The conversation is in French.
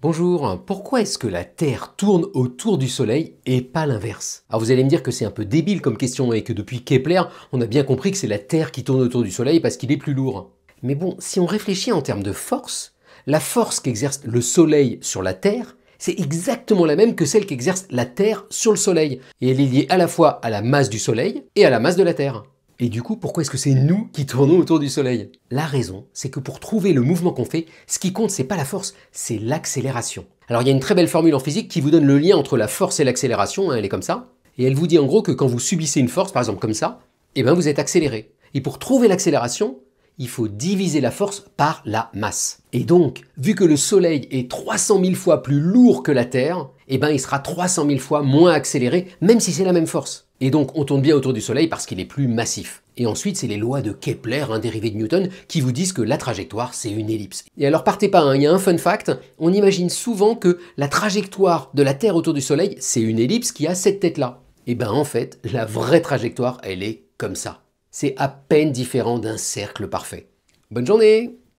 Bonjour, pourquoi est-ce que la Terre tourne autour du Soleil et pas l'inverse? Alors vous allez me dire que c'est un peu débile comme question et que depuis Kepler, on a bien compris que c'est la Terre qui tourne autour du Soleil parce qu'il est plus lourd. Mais bon, si on réfléchit en termes de force, la force qu'exerce le Soleil sur la Terre, c'est exactement la même que celle qu'exerce la Terre sur le Soleil. Et elle est liée à la fois à la masse du Soleil et à la masse de la Terre. Et du coup, pourquoi est-ce que c'est nous qui tournons autour du Soleil? La raison, c'est que pour trouver le mouvement qu'on fait, ce qui compte, c'est pas la force, c'est l'accélération. Alors il y a une très belle formule en physique qui vous donne le lien entre la force et l'accélération, elle est comme ça. Et elle vous dit en gros que quand vous subissez une force, par exemple comme ça, eh ben vous êtes accéléré. Et pour trouver l'accélération, il faut diviser la force par la masse. Et donc, vu que le Soleil est 300 000 fois plus lourd que la Terre, eh ben il sera 300 000 fois moins accéléré, même si c'est la même force. Et donc on tourne bien autour du Soleil parce qu'il est plus massif. Et ensuite, c'est les lois de Kepler, un dérivé de Newton, qui vous disent que la trajectoire, c'est une ellipse. Et alors partez pas, il y a un fun fact, on imagine souvent que la trajectoire de la Terre autour du Soleil, c'est une ellipse qui a cette tête-là. Et ben en fait, la vraie trajectoire, elle est comme ça. C'est à peine différent d'un cercle parfait. Bonne journée!